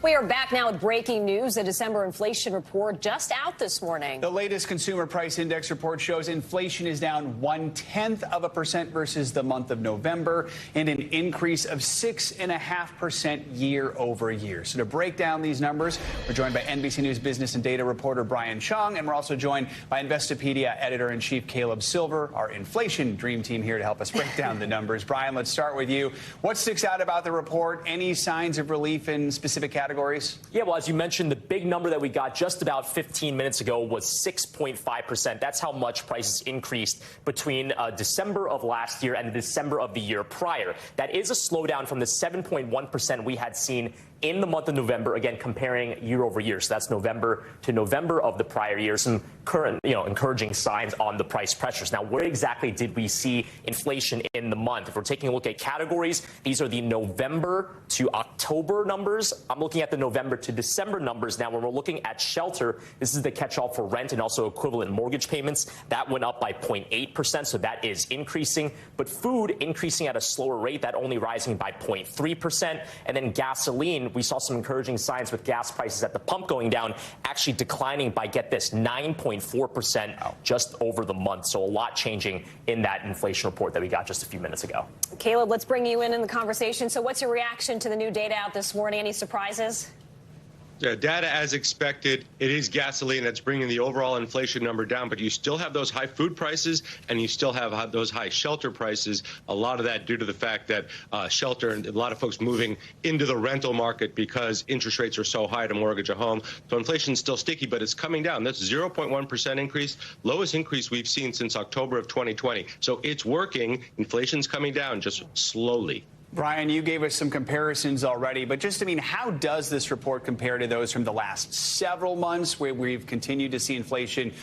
We are back now with breaking news. The December inflation report just out this morning. The latest consumer price index report shows inflation is down 0.1% versus the month of November and an increase of 6.5% year over year. So to break down these numbers, we're joined by NBC News business and data reporter Brian Cheung, and we're also joined by Investopedia editor-in-chief Caleb Silver, our inflation dream team here to help us break down the numbers. Brian, let's start with you. What sticks out about the report? Any signs of relief in specific categories? Yeah, well, as you mentioned, the big number that we got just about 15 minutes ago was 6.5%. That's how much prices increased between December of last year and December of the year prior. That is a slowdown from the 7.1% we had seen in the month of November, again, comparing year over year. So that's November to November of the prior year. Some current, encouraging signs on the price pressures. Now, where exactly did we see inflation in the month? If we're taking a look at categories, these are the November to October numbers. I'm looking at the November to December numbers. Now, when we're looking at shelter, this is the catch-all for rent and also equivalent mortgage payments. That went up by 0.8%, so that is increasing. But food increasing at a slower rate, that only rising by 0.3%. And then gasoline, we saw some encouraging signs with gas prices at the pump going down, actually declining by, get this, 9.4% just over the month. So a lot changing in that inflation report that we got just a few minutes ago. Caleb, let's bring you in the conversation. So what's your reaction to the new data out this morning? Any surprises? Data as expected. It is gasoline that's bringing the overall inflation number down, but you still have those high food prices and you still have those high shelter prices. A lot of that due to the fact that shelter and a lot of folks moving into the rental market because interest rates are so high to mortgage a home. So inflation is still sticky, but it's coming down. That's 0.1% increase, lowest increase we've seen since October of 2020. So it's working. Inflation's coming down just slowly. Brian, you gave us some comparisons already, but just, how does this report compare to those from the last several months where we've continued to see inflation,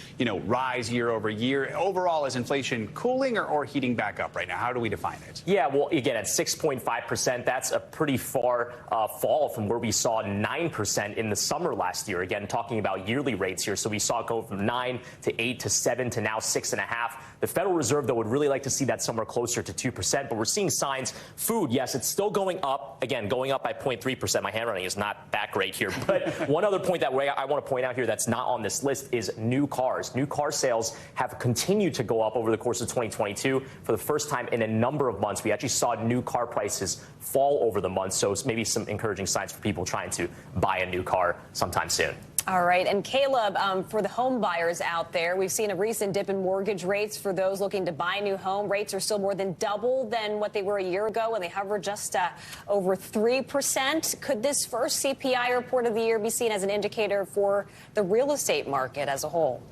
rise year over year? Overall, is inflation cooling or heating back up right now? How do we define it? Yeah, well, again, at 6.5%, that's a pretty far fall from where we saw 9% in the summer last year. Again, talking about yearly rates here. So we saw it go from 9 to 8 to 7 to now 6.5. The Federal Reserve, though, would really like to see that somewhere closer to 2%, but we're seeing signs. Food, yes, it's still going up. Again, going up by 0.3%. My handwriting is not that great here. But one other point that I want to point out here that's not on this list is new cars. New car sales have continued to go up over the course of 2022. For the first time in a number of months, we actually saw new car prices fall over the month. So it's maybe some encouraging signs for people trying to buy a new car sometime soon. All right. And Caleb, for the home buyers out there, we've seen a recent dip in mortgage rates for those looking to buy a new home. Rates are still more than double than what they were a year ago, and they hover just over 3%. Could this first CPI report of the year be seen as an indicator for the real estate market as a whole?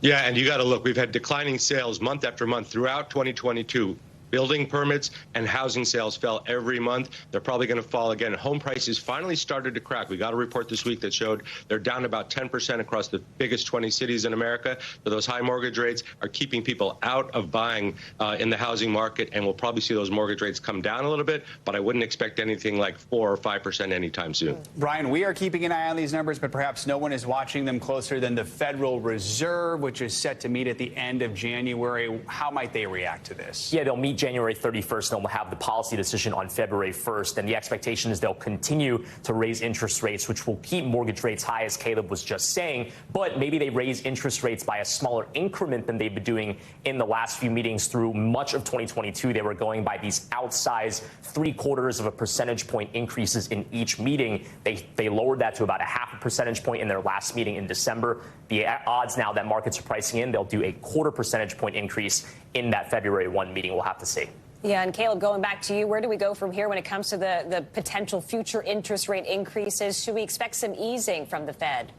Yeah, and you got to look. We've had declining sales month after month throughout 2022. Building permits and housing sales fell every month. They're probably going to fall again. Home prices finally started to crack. We got a report this week that showed they're down about 10% across the biggest 20 cities in America. So those high mortgage rates are keeping people out of buying in the housing market, and we'll probably see those mortgage rates come down a little bit, but I wouldn't expect anything like 4 or 5% anytime soon. Brian, we are keeping an eye on these numbers, but perhaps no one is watching them closer than the Federal Reserve, which is set to meet at the end of January. How might they react to this? Yeah, they'll meet January 31st, and they'll have the policy decision on February 1st. And the expectation is they'll continue to raise interest rates, which will keep mortgage rates high, as Caleb was just saying. But maybe they raise interest rates by a smaller increment than they've been doing in the last few meetings through much of 2022. They were going by these outsized 0.75 percentage point increases in each meeting. They lowered that to about 0.5 percentage point in their last meeting in December. The odds now that markets are pricing in, they'll do a 0.25 percentage point increase in that February 1 meeting. We'll have to see. Yeah, and Caleb, going back to you, where do we go from here when it comes to the potential future interest rate increases? Should we expect some easing from the Fed?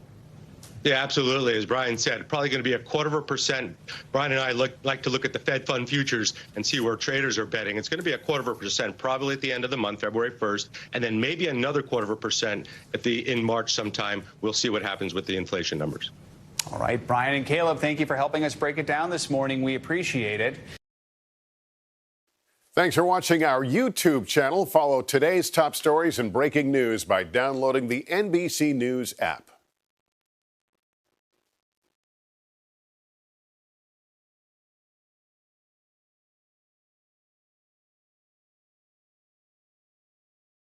Yeah, absolutely. As Brian said, probably going to be 0.25%. Brian and I like to look at the Fed fund futures and see where traders are betting. It's going to be 0.25% probably at the end of the month, February 1st, and then maybe another 0.25% in March sometime. We'll see what happens with the inflation numbers. All right, Brian and Caleb, thank you for helping us break it down this morning. We appreciate it. Thanks for watching our YouTube channel. Follow today's top stories and breaking news by downloading the NBC News app.